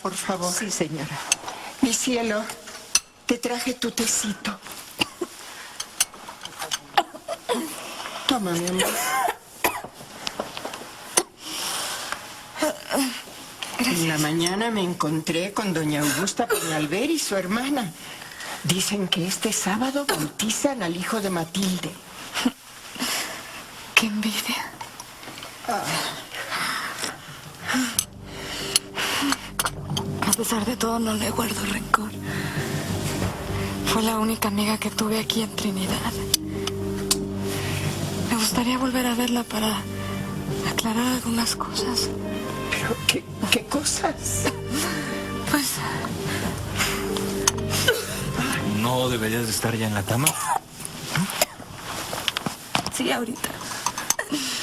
por favor. Sí, señora. Mi cielo, te traje tu tecito. Toma, mi amor. En la mañana me encontré con doña Augusta Peñalver y su hermana. Dicen que este sábado bautizan al hijo de Matilde. ¡Qué envidia! A pesar de todo, no le guardo rencor. Fue la única amiga que tuve aquí en Trinidad. Me gustaría volver a verla para aclarar algunas cosas. ¿Pero qué cosas? Pues, ¿No deberías de estar ya en la cama? sí, ahorita.